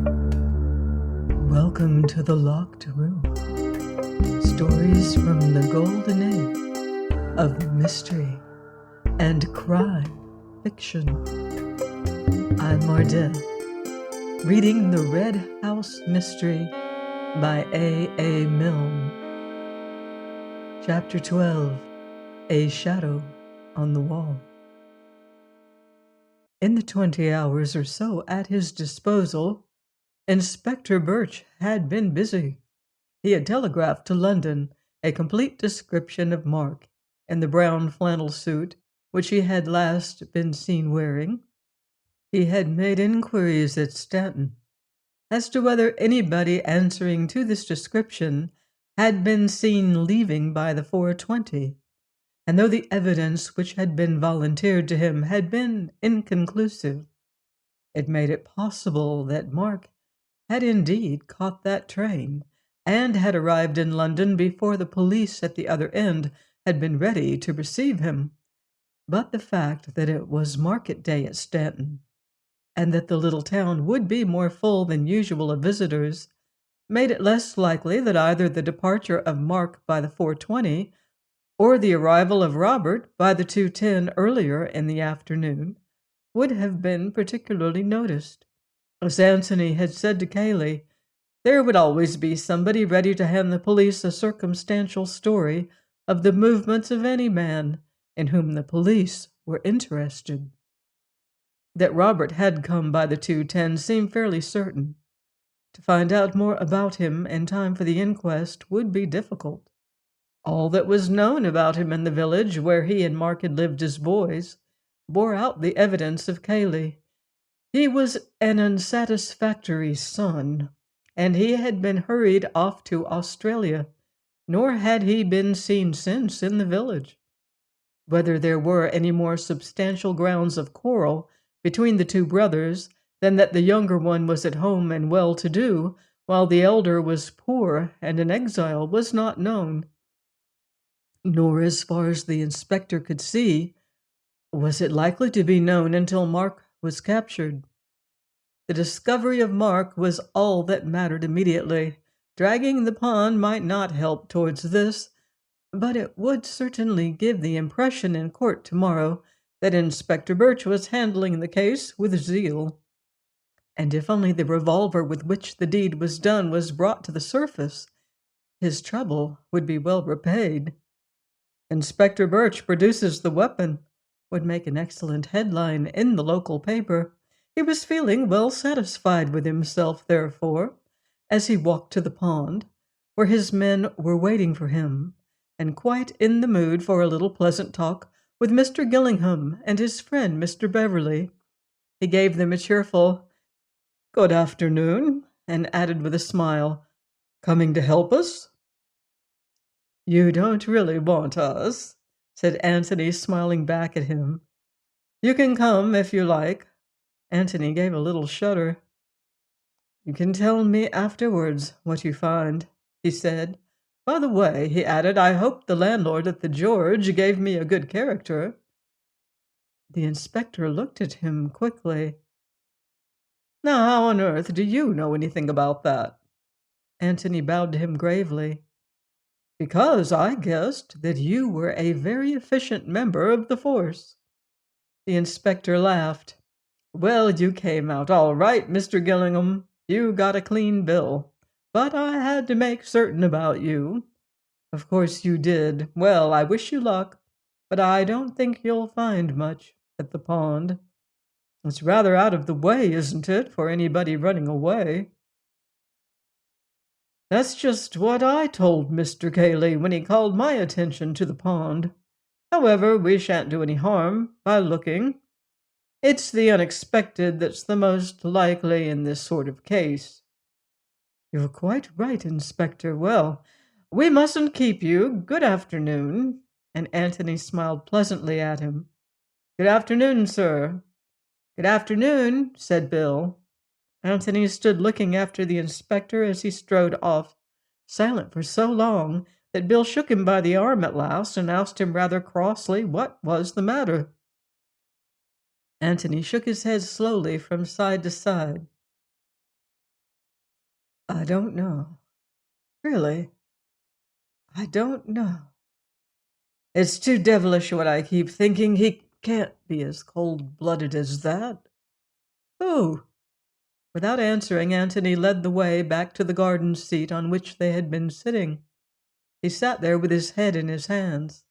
Welcome to the Locked Room. Stories from the golden age of mystery and crime fiction. I'm Mardell, reading The Red House Mystery by A. Milne. Chapter 12, A Shadow on the Wall. In the 20 hours or so at his disposal, Inspector Birch had been busy. He had telegraphed to London a complete description of Mark in the brown flannel suit which he had last been seen wearing. He had made inquiries at Stanton as to whether anybody answering to this description had been seen leaving by the 4:20, and though the evidence which had been volunteered to him had been inconclusive, it made it possible that Mark had indeed caught that train and had arrived in London before the police at the other end had been ready to receive him. But the fact that it was market day at Stanton, and that the little town would be more full than usual of visitors, made it less likely that either the departure of Mark by the 4:20 or the arrival of Robert by the 2:10 earlier in the afternoon would have been particularly noticed. As Anthony had said to Cayley, there would always be somebody ready to hand the police a circumstantial story of the movements of any man in whom the police were interested. That Robert had come by the 2:10 seemed fairly certain. To find out more about him in time for the inquest would be difficult. All that was known about him in the village where he and Mark had lived as boys bore out the evidence of Cayley. He was an unsatisfactory son, and he had been hurried off to Australia, nor had he been seen since in the village. Whether there were any more substantial grounds of quarrel between the two brothers than that the younger one was at home and well-to-do, while the elder was poor and an exile, was not known. Nor, as far as the inspector could see, was it likely to be known until Mark was captured. The discovery of Mark was all that mattered immediately. Dragging the pond might not help towards this, but it would certainly give the impression in court tomorrow that Inspector Birch was handling the case with zeal. And if only the revolver with which the deed was done was brought to the surface, his trouble would be well repaid. Inspector Birch produces the weapon would make an excellent headline in the local paper. He was feeling well satisfied with himself, therefore, as he walked to the pond, where his men were waiting for him, and quite in the mood for a little pleasant talk with Mr. Gillingham and his friend Mr. Beverley. He gave them a cheerful "Good afternoon," and added with a smile, "Coming to help us?" "You don't really want us," said Anthony, smiling back at him. "You can come if you like." Anthony gave a little shudder. "You can tell me afterwards what you find," he said. "By the way," he added, "I hope the landlord at the George gave me a good character." The inspector looked at him quickly. "Now, how on earth do you know anything about that?" Anthony bowed to him gravely. "Because I guessed that you were a very efficient member of the force." The inspector laughed. "Well, you came out all right, Mr. Gillingham. You got a clean bill. But I had to make certain about you." "Of course you did. Well, I wish you luck, but I don't think you'll find much at the pond. It's rather out of the way, isn't it, for anybody running away?" "That's just what I told Mr. Cayley when he called my attention to the pond. However, we shan't do any harm by looking. It's the unexpected that's the most likely in this sort of case." "You're quite right, Inspector. Well, we mustn't keep you. Good afternoon." And Anthony smiled pleasantly at him. "Good afternoon, sir." "Good afternoon," said Bill. Anthony stood looking after the inspector as he strode off, silent for so long that Bill shook him by the arm at last and asked him rather crossly what was the matter. Anthony shook his head slowly from side to side. I don't know. Really, I don't know. It's too devilish what I keep thinking. He can't be as cold-blooded as that. Who? Without answering, Antony led the way back to the garden seat on which they had been sitting. He sat there with his head in his hands.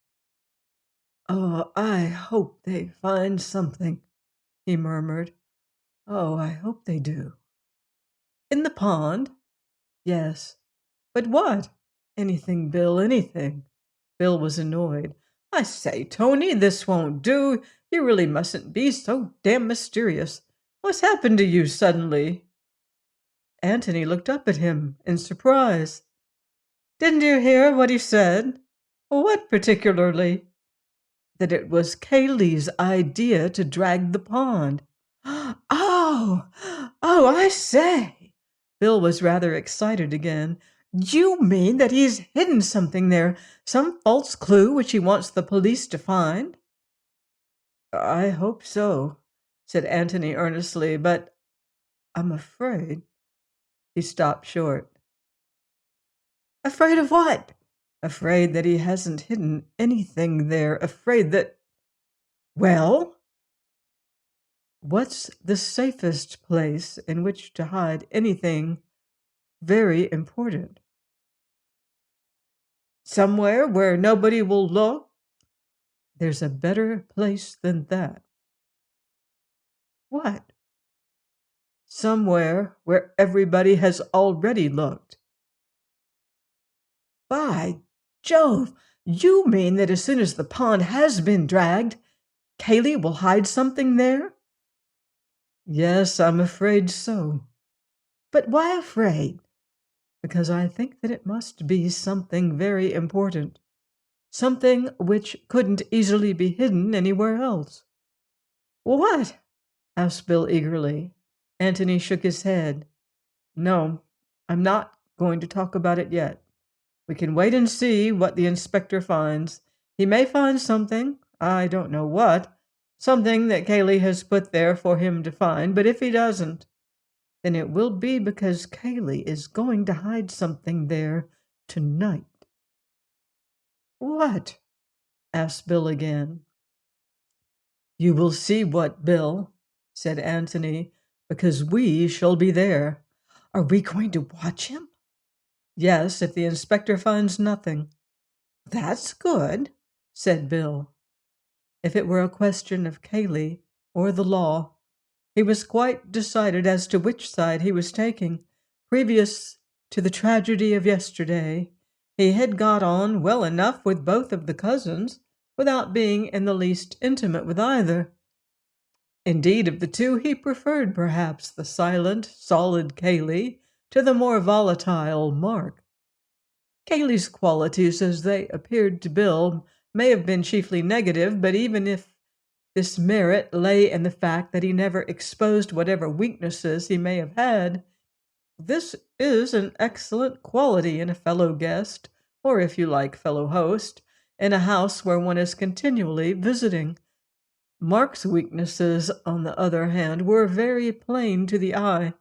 "Oh, I hope they find something," he murmured. "Oh, I hope they do." "In the pond?" "Yes." "But what?" "Anything, Bill, anything." Bill was annoyed. "I say, Tony, this won't do. You really mustn't be so damn mysterious. What's happened to you suddenly?" Antony looked up at him in surprise. "Didn't you hear what he said?" "What particularly?" "That it was Kaylee's idea to drag the pond." "Oh, oh, I say!" Bill was rather excited again. "You mean that he's hidden something there, some false clue which he wants the police to find?" "I hope so," said Antony earnestly, "but I'm afraid—" He stopped short. "Afraid of what?" "Afraid that he hasn't hidden anything there. Afraid that—" "Well?" "What's the safest place in which to hide anything very important?" "Somewhere where nobody will look?" "There's a better place than that." "What?" "Somewhere where everybody has already looked." "By Jove! You mean that as soon as the pond has been dragged, Kaylee will hide something there?" "Yes, I'm afraid so." "But why afraid?" "Because I think that it must be something very important. Something which couldn't easily be hidden anywhere else." "What?" asked Bill eagerly. Antony shook his head. "No, I'm not going to talk about it yet. We can wait and see what the inspector finds. He may find something, I don't know what, something that Kaylee has put there for him to find, but if he doesn't, then it will be because Kaylee is going to hide something there tonight." "What?" asked Bill again. "You will see what, Bill," said Antony, "because we shall be there." "Are we going to watch him?" "Yes, if the inspector finds nothing." "That's good," said Bill. If it were a question of Kaylee or the law, he was quite decided as to which side he was taking. Previous to the tragedy of yesterday, he had got on well enough with both of the cousins without being in the least intimate with either. Indeed, of the two, he preferred perhaps the silent, solid Kaylee to the more volatile Mark. Kaylee's qualities, as they appeared to Bill, may have been chiefly negative, but even if this merit lay in the fact that he never exposed whatever weaknesses he may have had, this is an excellent quality in a fellow guest, or if you like, fellow host, in a house where one is continually visiting. Mark's weaknesses, on the other hand, were very plain to the eye,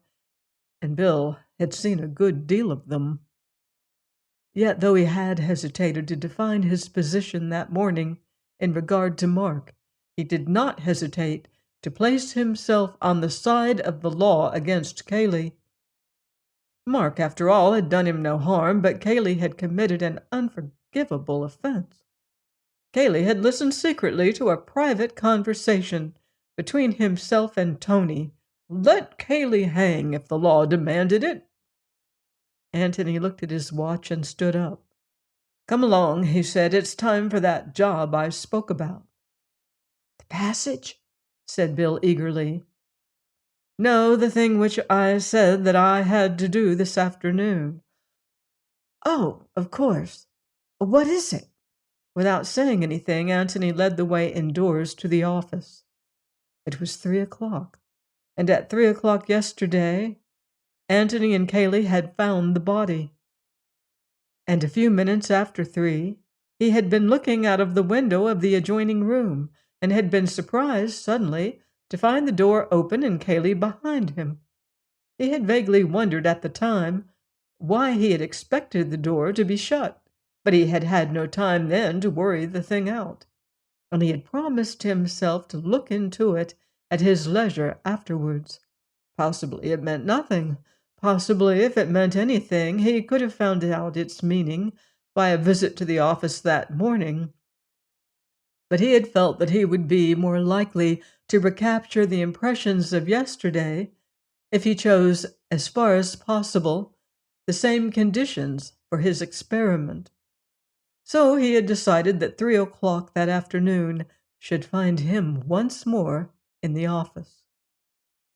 and Bill had seen a good deal of them. Yet, though he had hesitated to define his position that morning in regard to Mark, he did not hesitate to place himself on the side of the law against Kaylee. Mark, after all, had done him no harm, but Kaylee had committed an unforgivable offense. Kaylee had listened secretly to a private conversation between himself and Tony. Let Kaylee hang if the law demanded it. Antony looked at his watch and stood up. "Come along," he said. "It's time for that job I spoke about." "The passage?" said Bill eagerly. "No, the thing which I said that I had to do this afternoon." "Oh, of course. What is it?" Without saying anything, Antony led the way indoors to the office. It was 3 o'clock, and at 3 o'clock yesterday, Antony and Kaylee had found the body. And a few minutes after 3, he had been looking out of the window of the adjoining room, and had been surprised suddenly to find the door open and Kaylee behind him. He had vaguely wondered at the time why he had expected the door to be shut, but he had had no time then to worry the thing out, and he had promised himself to look into it at his leisure afterwards. Possibly it meant nothing. Possibly, if it meant anything, he could have found out its meaning by a visit to the office that morning. But he had felt that he would be more likely to recapture the impressions of yesterday if he chose, as far as possible, the same conditions for his experiment. So he had decided that 3 o'clock that afternoon should find him once more in the office.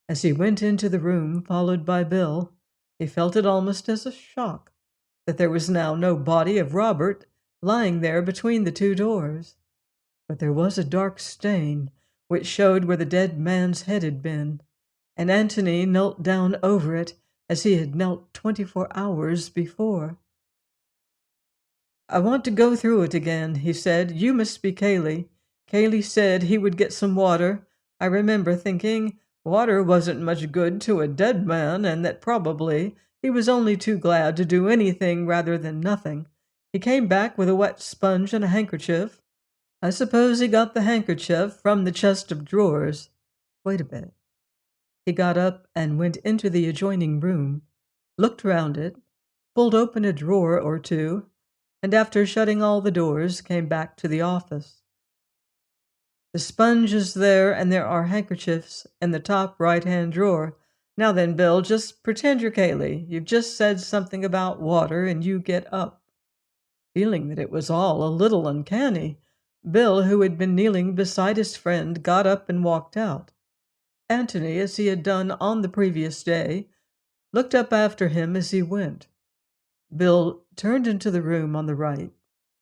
As he went into the room, followed by Bill, he felt it almost as a shock that there was now no body of Robert lying there between the two doors. But there was a dark stain which showed where the dead man's head had been, and Antony knelt down over it as he had knelt 24 hours before. "I want to go through it again," he said. "You must be Cayley. Cayley said he would get some water. I remember thinking water wasn't much good to a dead man, and that probably he was only too glad to do anything rather than nothing. He came back with a wet sponge and a handkerchief. I suppose he got the handkerchief from the chest of drawers. Wait a bit." He got up and went into the adjoining room, looked round it, pulled open a drawer or two, and after shutting all the doors, came back to the office. "The sponge is there, and there are handkerchiefs in the top right-hand drawer. Now then, Bill, just pretend you're Cayley. You've just said something about water, and you get up." Feeling that it was all a little uncanny, Bill, who had been kneeling beside his friend, got up and walked out. Antony, as he had done on the previous day, looked up after him as he went. Bill turned into the room on the right,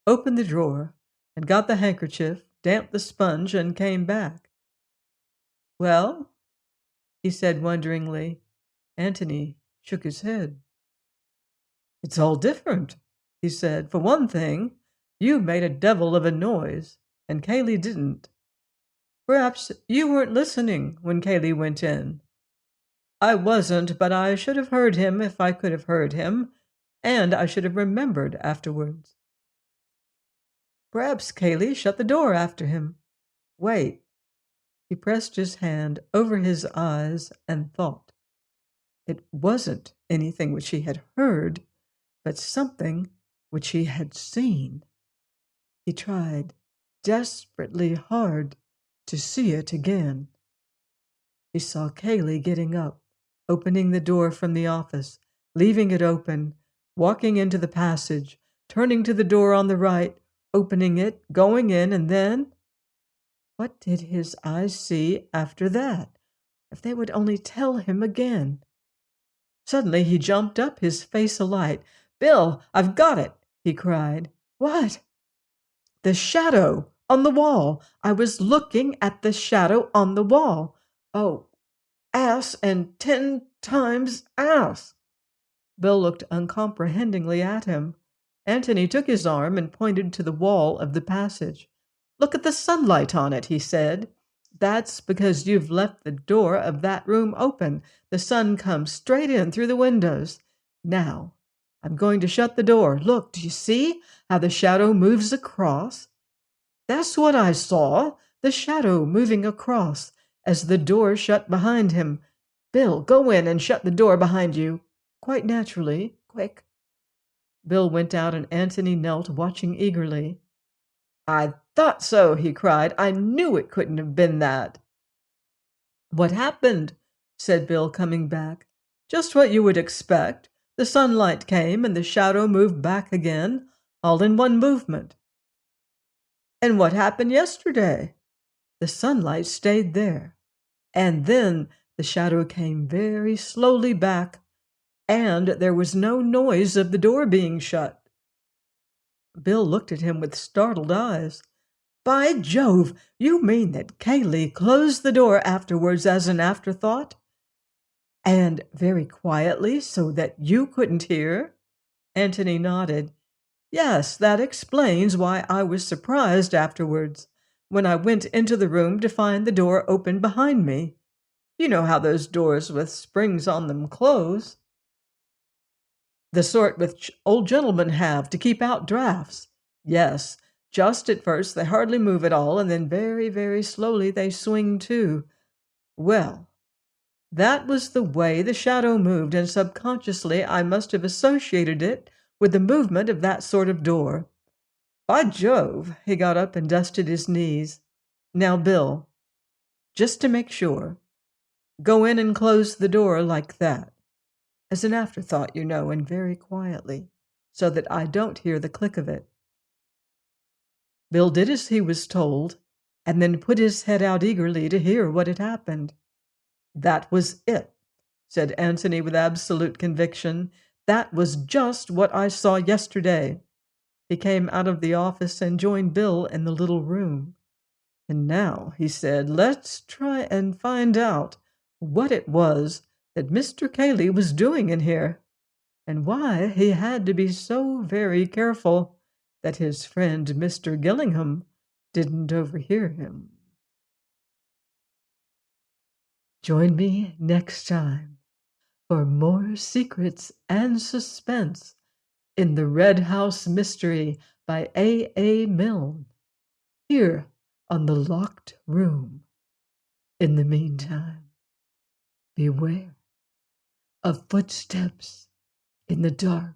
opened the drawer, and got the handkerchief, damped the sponge, and came back. "Well?" he said wonderingly. Antony shook his head. "It's all different," he said. "For one thing, you made a devil of a noise, and Cayley didn't. Perhaps you weren't listening when Cayley went in. I wasn't, but I should have heard him if I could have heard him, and I should have remembered afterwards. Perhaps Cayley shut the door after him. Wait." He pressed his hand over his eyes and thought. It wasn't anything which he had heard, but something which he had seen. He tried desperately hard to see it again. He saw Cayley getting up, opening the door from the office, leaving it open, walking into the passage, turning to the door on the right, opening it, going in, and then what did his eyes see after that? If they would only tell him again. Suddenly he jumped up, his face alight. "Bill, I've got it!" he cried. "What?" "The shadow on the wall. I was looking at the shadow on the wall. Oh, ass and 10 times ass!" Bill looked uncomprehendingly at him. Antony took his arm and pointed to the wall of the passage. "Look at the sunlight on it," he said. "That's because you've left the door of that room open. The sun comes straight in through the windows. Now, I'm going to shut the door. Look, do you see how the shadow moves across?" "That's what I saw, the shadow moving across as the door shut behind him. Bill, go in and shut the door behind you. Quite naturally. Quick." Bill went out and Antony knelt, watching eagerly. "I thought so," he cried. "I knew it couldn't have been that." "What happened?" said Bill, coming back. "Just what you would expect. The sunlight came and the shadow moved back again, all in one movement." "And what happened yesterday?" "The sunlight stayed there, and then the shadow came very slowly back, and there was no noise of the door being shut." Bill looked at him with startled eyes. "By Jove, you mean that Cayley closed the door afterwards as an afterthought? And very quietly, so that you couldn't hear?" Antony nodded. "Yes, that explains why I was surprised afterwards, when I went into the room to find the door open behind me. You know how those doors with springs on them close." The sort which old gentlemen have to keep out draughts. Yes, just at first they hardly move at all, and then very, very slowly they swing to. Well, that was the way the shadow moved, and subconsciously I must have associated it with the movement of that sort of door. By Jove! He got up and dusted his knees. Now, Bill, just to make sure, go in and close the door like that. As an afterthought, you know, and very quietly, so that I don't hear the click of it. Bill did as he was told, and then put his head out eagerly to hear what had happened. That was it, said Antony with absolute conviction. That was just what I saw yesterday. He came out of the office and joined Bill in the little room. And now, he said, let's try and find out what it was that Mr. Cayley was doing in here, and why he had to be so very careful that his friend Mr. Gillingham didn't overhear him. Join me next time for more secrets and suspense in The Red House Mystery by A. Milne, here on The Locked Room. In the meantime, beware of footsteps in the dark.